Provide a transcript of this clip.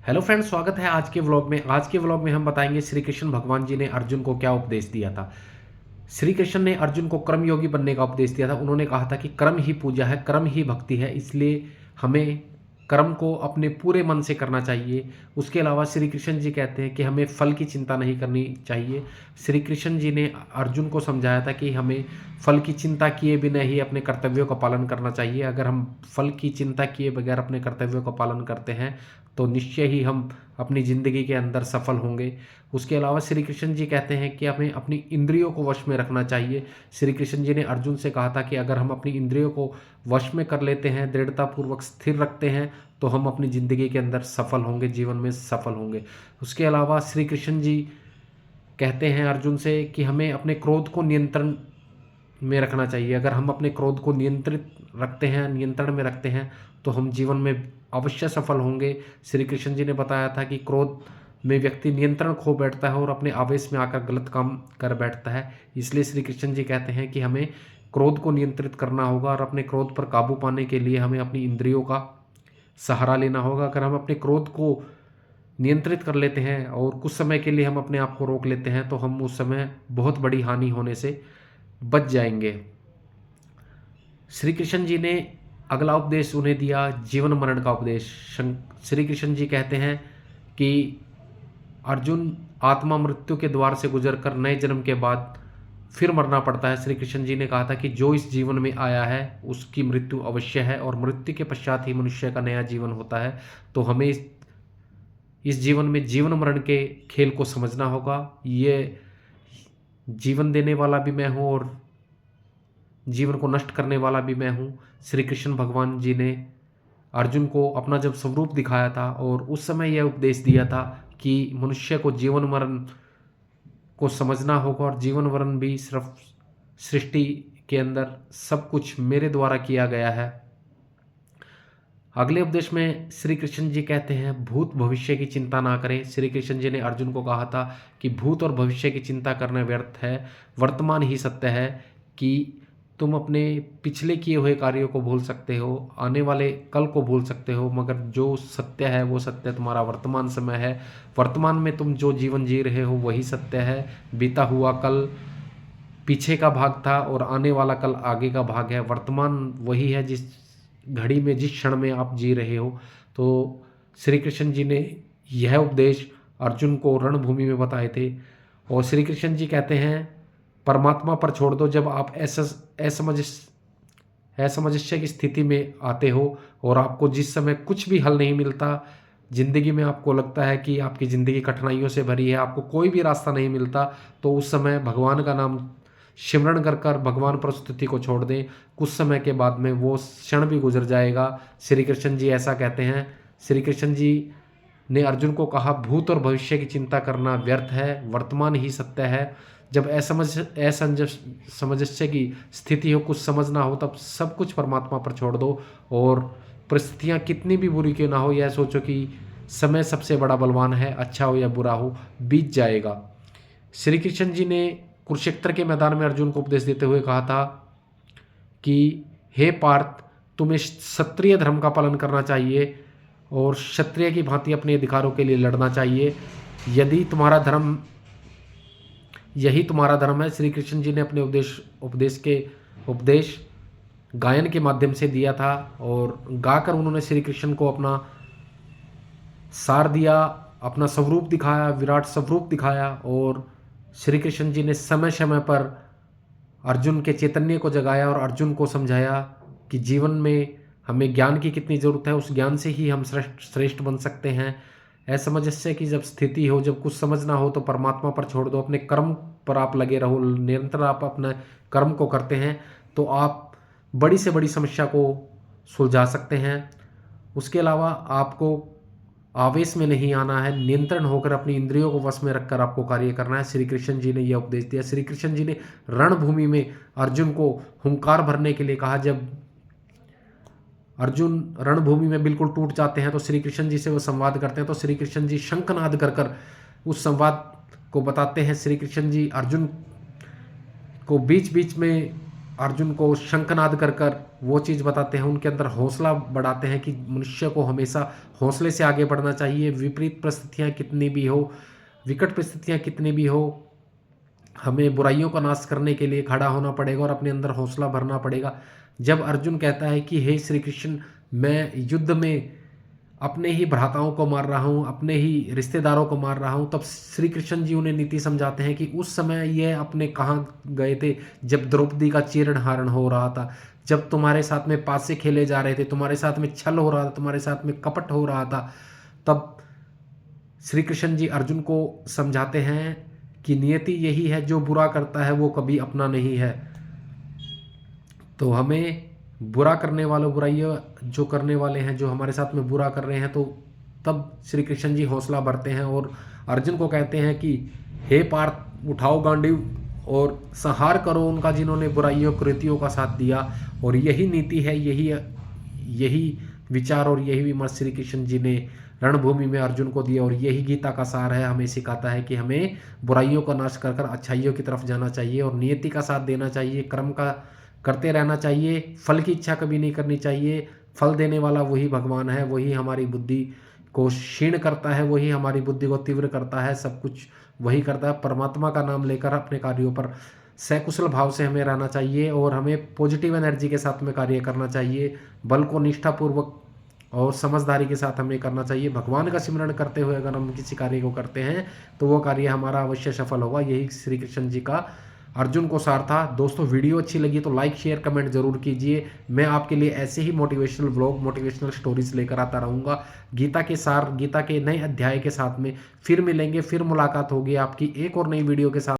Hello friends, स्वागत है आज के व्लॉग में। आज के व्लॉग में हम बताएंगे श्री कृष्ण भगवान जी ने अर्जुन को क्या उपदेश दिया था। श्री कृष्ण ने अर्जुन को कर्म योगी बनने का उपदेश दिया था। उन्होंने कहा था कि कर्म ही पूजा है, कर्म ही भक्ति है, इसलिए हमें कर्म को अपने पूरे मन से करना चाहिए। उसके अलावा श्री कृष्ण जी कहते हैं कि हमें फल की चिंता नहीं करनी चाहिए। श्री कृष्ण जी ने अर्जुन को समझाया था कि हमें फल की चिंता किए बिना ही अपने कर्तव्यों का पालन करना चाहिए। अगर हम फल की चिंता किए बगैर अपने कर्तव्यों का पालन करते हैं तो निश्चय ही हम अपनी ज़िंदगी के अंदर सफल होंगे। उसके अलावा श्री कृष्ण जी कहते हैं कि हमें अपनी इंद्रियों को वश में रखना चाहिए। श्री कृष्ण जी ने अर्जुन से कहा था कि अगर हम अपनी इंद्रियों को वश में कर लेते हैं, दृढ़तापूर्वक स्थिर रखते हैं, तो हम अपनी ज़िंदगी के अंदर सफल होंगे, जीवन में सफल होंगे। उसके अलावा श्री कृष्ण जी कहते हैं अर्जुन से कि हमें अपने क्रोध को नियंत्रण में रखना चाहिए। अगर हम अपने क्रोध को नियंत्रित रखते हैं, नियंत्रण में रखते हैं, तो हम जीवन में अवश्य सफल होंगे। श्री कृष्ण जी ने बताया था कि क्रोध में व्यक्ति नियंत्रण खो बैठता है और अपने आवेश में आकर गलत काम कर बैठता है। इसलिए श्री कृष्ण जी कहते हैं कि हमें क्रोध को नियंत्रित करना होगा और अपने क्रोध पर काबू पाने के लिए हमें अपनी इंद्रियों का सहारा लेना होगा। अगर हम अपने क्रोध को नियंत्रित कर लेते हैं और कुछ समय के लिए हम अपने आप को रोक लेते हैं, तो हम उस समय बहुत बड़ी हानि होने से बच जाएंगे। श्री कृष्ण जी ने अगला उपदेश उन्हें दिया, जीवन मरण का उपदेश। श्री कृष्ण जी कहते हैं कि अर्जुन, आत्मा मृत्यु के द्वार से गुजरकर नए जन्म के बाद फिर मरना पड़ता है। श्री कृष्ण जी ने कहा था कि जो इस जीवन में आया है उसकी मृत्यु अवश्य है और मृत्यु के पश्चात ही मनुष्य का नया जीवन होता है। तो हमें इस जीवन में जीवन मरण के खेल को समझना होगा। ये जीवन देने वाला भी मैं हूँ और जीवन को नष्ट करने वाला भी मैं हूँ। श्री कृष्ण भगवान जी ने अर्जुन को अपना जब स्वरूप दिखाया था और उस समय यह उपदेश दिया था कि मनुष्य को जीवन मरण को समझना होगा और जीवन मरण भी सिर्फ सृष्टि के अंदर सब कुछ मेरे द्वारा किया गया है। अगले उपदेश में श्री कृष्ण जी कहते हैं, भूत भविष्य की चिंता ना करें। श्री कृष्ण जी ने अर्जुन को कहा था कि भूत और भविष्य की चिंता करना व्यर्थ है, वर्तमान ही सत्य है। कि तुम अपने पिछले किए हुए कार्यों को भूल सकते हो, आने वाले कल को भूल सकते हो, मगर जो सत्य है वो सत्य तुम्हारा वर्तमान समय है। वर्तमान में तुम जो जीवन जी रहे हो वही सत्य है। बीता हुआ कल पीछे का भाग था और आने वाला कल आगे का भाग है। वर्तमान वही है जिस घड़ी में, जिस क्षण में आप जी रहे हो। तो श्री कृष्ण जी ने यह उपदेश अर्जुन को रणभूमि में बताए थे। और श्री कृष्ण जी कहते हैं, परमात्मा पर छोड़ दो। जब आप असमंजस्य की स्थिति में आते हो और आपको जिस समय कुछ भी हल नहीं मिलता, जिंदगी में आपको लगता है कि आपकी ज़िंदगी कठिनाइयों से भरी है, आपको कोई भी रास्ता नहीं मिलता, तो उस समय भगवान का नाम सिमरण कर कर भगवान पर स्तुति को छोड़ दें। कुछ समय के बाद में वो क्षण भी गुजर जाएगा। श्री कृष्ण जी ऐसा कहते हैं। श्री कृष्ण जी ने अर्जुन को कहा, भूत और भविष्य की चिंता करना व्यर्थ है, वर्तमान ही सत्य है। जब असमंजस्य की स्थिति हो, कुछ समझना हो, तब सब कुछ परमात्मा पर छोड़ दो और परिस्थितियाँ कितनी भी बुरी क्यों ना हो, यह सोचो कि समय सबसे बड़ा बलवान है, अच्छा हो या बुरा हो बीत जाएगा। श्री कृष्ण जी ने कुरुक्षेत्र के मैदान में अर्जुन को उपदेश देते हुए कहा था कि हे पार्थ, तुम्हें क्षत्रिय धर्म का पालन करना चाहिए और क्षत्रिय की भांति अपने अधिकारों के लिए लड़ना चाहिए। यदि तुम्हारा धर्म, यही तुम्हारा धर्म है। श्री कृष्ण जी ने अपने उपदेश गायन के माध्यम से दिया था और गाकर उन्होंने श्री कृष्ण को अपना सार दिया, अपना स्वरूप दिखाया, विराट स्वरूप दिखाया। और श्री कृष्ण जी ने समय समय पर अर्जुन के चैतन्य को जगाया और अर्जुन को समझाया कि जीवन में हमें ज्ञान की कितनी ज़रूरत है, उस ज्ञान से ही हम श्रेष्ठ बन सकते हैं। असमंजस्य की जब स्थिति हो, जब कुछ समझना हो, तो परमात्मा पर छोड़ दो, अपने कर्म पर आप लगे रहो। निरंतर आप अपने कर्म को करते हैं तो आप बड़ी से बड़ी समस्या को सुलझा सकते हैं। उसके अलावा आपको आवेश में नहीं आना है, नियंत्रण होकर अपनी इंद्रियों को वश में रखकर आपको कार्य करना है। श्री कृष्ण जी ने यह उपदेश दिया। श्री कृष्ण जी ने रणभूमि में अर्जुन को हुंकार भरने के लिए कहा। जब अर्जुन रणभूमि में बिल्कुल टूट जाते हैं तो श्री कृष्ण जी से वो संवाद करते हैं, तो श्री कृष्ण जी शंखनाद कर कर उस संवाद को बताते हैं। श्री कृष्ण जी अर्जुन को बीच बीच में अर्जुन को शंखनाद कर कर वो चीज़ बताते हैं, उनके अंदर हौसला बढ़ाते हैं कि मनुष्य को हमेशा हौसले से आगे बढ़ना चाहिए। विपरीत परिस्थितियाँ कितनी भी हो, विकट परिस्थितियाँ कितनी भी हो, हमें बुराइयों का नाश करने के लिए खड़ा होना पड़ेगा और अपने अंदर हौसला भरना पड़ेगा। जब अर्जुन कहता है कि हे श्री कृष्ण, मैं युद्ध में अपने ही भ्राताओं को मार रहा हूँ, अपने ही रिश्तेदारों को मार रहा हूँ, तब श्री कृष्ण जी उन्हें नीति समझाते हैं कि उस समय ये अपने कहाँ गए थे जब द्रौपदी का चीरहरण हो रहा था, जब तुम्हारे साथ में पासे खेले जा रहे थे, तुम्हारे साथ में छल हो रहा था, तुम्हारे साथ में कपट हो रहा था। तब श्री कृष्ण जी अर्जुन को समझाते हैं कि नियति यही है, जो बुरा करता है वो कभी अपना नहीं है। तो हमें बुरा करने वालों, बुराइयाँ जो करने वाले हैं, जो हमारे साथ में बुरा कर रहे हैं, तो तब श्री कृष्ण जी हौसला भरते हैं और अर्जुन को कहते हैं कि हे पार्थ, उठाओ गांडीव और संहार करो उनका जिन्होंने बुराइयों कृतियों का साथ दिया। और यही नीति है, यही विचार और यही विमर्श श्री कृष्ण जी ने रणभूमि में अर्जुन को दिया और यही गीता का सार है। हमें सिखाता है कि हमें बुराइयों का नाश कर कर अच्छाइयों की तरफ जाना चाहिए और नियति का साथ देना चाहिए, कर्म का करते रहना चाहिए, फल की इच्छा कभी नहीं करनी चाहिए। फल देने वाला वही भगवान है, वही हमारी बुद्धि को क्षीण करता है, वही हमारी बुद्धि को तीव्र करता है, सब कुछ वही करता है। परमात्मा का नाम लेकर अपने कार्यों पर सकुशल भाव से हमें रहना चाहिए और हमें पॉजिटिव एनर्जी के साथ में कार्य करना चाहिए। बल को निष्ठापूर्वक और समझदारी के साथ हमें करना चाहिए। भगवान का सिमरण करते हुए अगर हम किसी कार्य को करते हैं तो वो कार्य हमारा अवश्य सफल होगा। यही श्री कृष्ण जी का अर्जुन को सार था। दोस्तों, वीडियो अच्छी लगी तो लाइक शेयर कमेंट जरूर कीजिए। मैं आपके लिए ऐसे ही मोटिवेशनल व्लॉग, मोटिवेशनल स्टोरीज लेकर आता रहूँगा। गीता के सार, गीता के नए अध्याय के साथ में फिर मिलेंगे, फिर मुलाकात होगी आपकी एक और नई वीडियो के साथ।